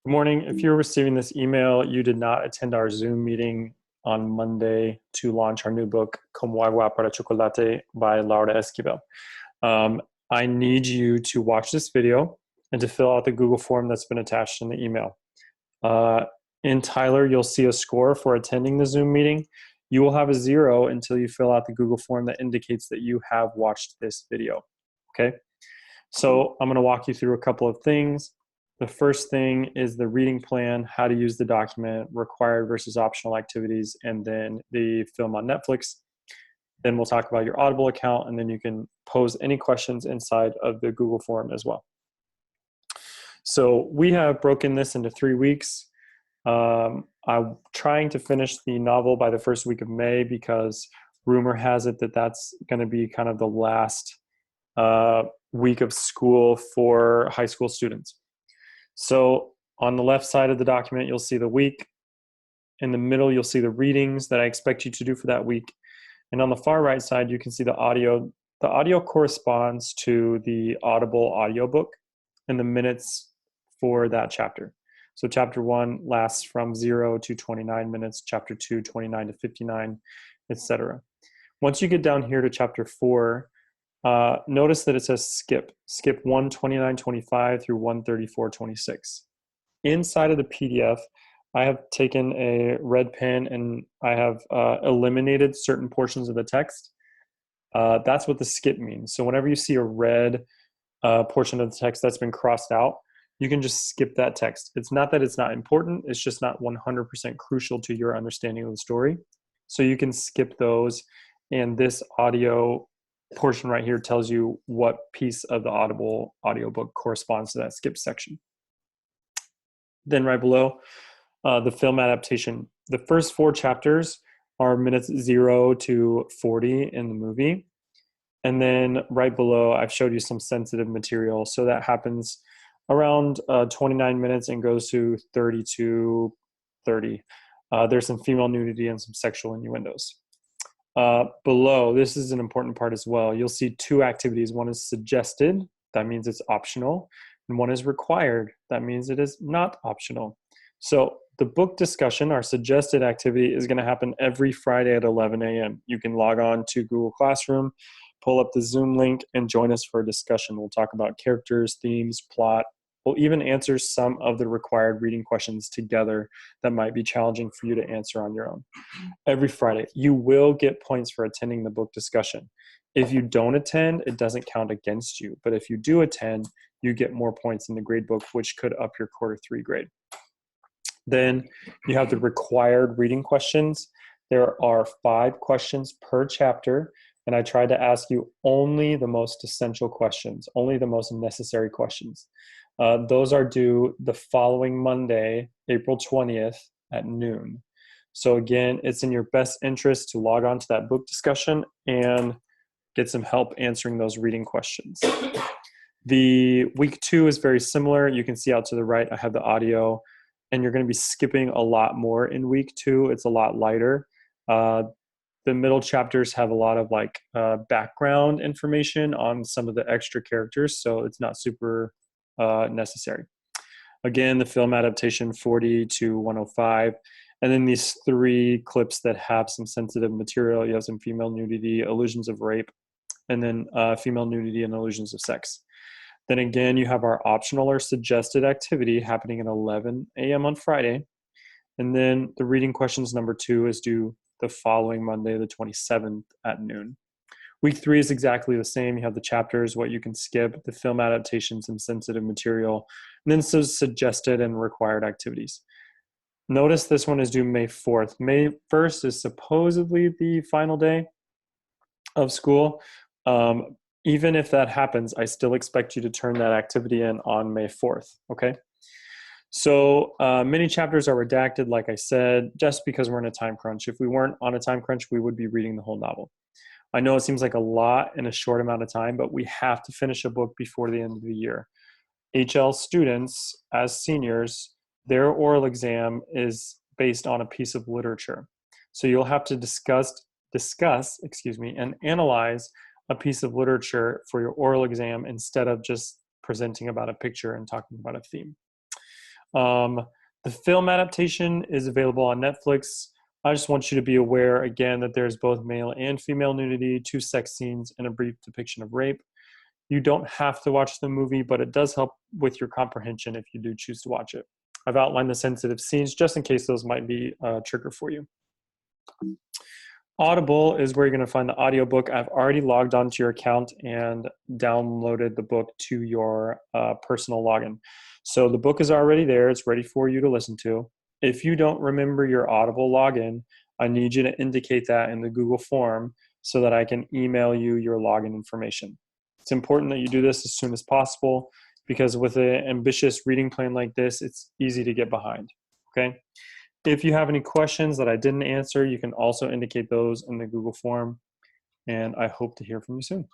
Good morning. If you're receiving this email, you did not attend our Zoom meeting on Monday to launch our new book, Como Agua para Chocolate by Laura Esquivel. I need you to watch this video and to fill out the Google form that's been attached in the email. In Tyler, you'll see a score for attending the Zoom meeting. You will have a 0 until you fill out the Google form that indicates that you have watched this video, okay? So I'm gonna walk you through a couple of things. The first thing is the reading plan, how to use the document, required versus optional activities, and then the film on Netflix. Then we'll talk about your Audible account, and then you can pose any questions inside of the Google form as well. So we have broken this into 3 weeks. I'm trying to finish the novel by the first week of May because rumor has it that that's going to be kind of the last week of school for high school students. So on the left side of the document, you'll see the week. In the middle, you'll see the readings that I expect you to do for that week. And on the far right side, you can see the audio. The audio corresponds to the Audible audiobook and the minutes for that chapter. So chapter 1 lasts from 0 to 29 minutes, chapter 2, 29 to 59, etc. Once you get down here to chapter 4, notice that it says skip 1:29:25 through 1:34:26. Inside of the PDF, I have taken a red pen and I have eliminated certain portions of the text. That's what the skip means. So whenever you see a red portion of the text that's been crossed out, you can just skip that text. It's not that it's not important, it's just not 100% crucial to your understanding of the story. So you can skip those, and this audio portion right here tells you what piece of the Audible audiobook corresponds to that skip section. Then right below, the film adaptation. The first 4 chapters are minutes 0 to 40 in the movie. And then right below, I've showed you some sensitive material. So that happens around 29 minutes and goes to 30 to 30. There's some female nudity and some sexual innuendos. Below, this is an important part as well. You'll see 2 activities. One is suggested, that means it's optional, and one is required, that means it is not optional. So the book discussion, our suggested activity, is going to happen every Friday at 11 a.m. You can log on to Google Classroom, pull up the Zoom link, and join us for a discussion. We'll talk about characters, themes, plot. We'll even answer some of the required reading questions together that might be challenging for you to answer on your own. Every Friday, you will get points for attending the book discussion. If you don't attend, it doesn't count against you. But if you do attend, you get more points in the grade book, which could up your quarter 3 grade. Then you have the required reading questions. There are 5 questions per chapter, and I tried to ask you only the most essential questions, only the most necessary questions. Those are due the following Monday, April 20th at noon. So again, it's in your best interest to log on to that book discussion and get some help answering those reading questions. The week 2 is very similar. You can see out to the right, I have the audio, and you're going to be skipping a lot more in week 2. It's a lot lighter. The middle chapters have a lot of background information on some of the extra characters, so it's not super necessary. Again, the film adaptation 40 to 105. And then these 3 clips that have some sensitive material. You have some female nudity, illusions of rape, and then female nudity and illusions of sex. Then again, you have our optional or suggested activity happening at 11 a.m. on Friday. And then the reading questions number 2 is due the following Monday, the 27th at noon. Week 3 is exactly the same. You have the chapters, what you can skip, the film adaptations, some sensitive material, and then some suggested and required activities. Notice this one is due May 4th. May 1st is supposedly the final day of school. Even if that happens, I still expect you to turn that activity in on May 4th, okay? So many chapters are redacted, like I said, just because we're in a time crunch. If we weren't on a time crunch, we would be reading the whole novel. I know it seems like a lot in a short amount of time, but we have to finish a book before the end of the year. HL students, as seniors, their oral exam is based on a piece of literature. So you'll have to discuss, and analyze a piece of literature for your oral exam instead of just presenting about a picture and talking about a theme. The film adaptation is available on Netflix. I just want you to be aware again that there's both male and female nudity, 2 sex scenes, and a brief depiction of rape. You don't have to watch the movie, but it does help with your comprehension if you do choose to watch it. I've outlined the sensitive scenes just in case those might be a trigger for you. Audible is where you're going to find the audiobook. I've already logged onto your account and downloaded the book to your personal login. So the book is already there. It's ready for you to listen to. If you don't remember your Audible login, I need you to indicate that in the Google form so that I can email you your login information. It's important that you do this as soon as possible because with an ambitious reading plan like this, it's easy to get behind, okay? If you have any questions that I didn't answer, you can also indicate those in the Google form, and I hope to hear from you soon.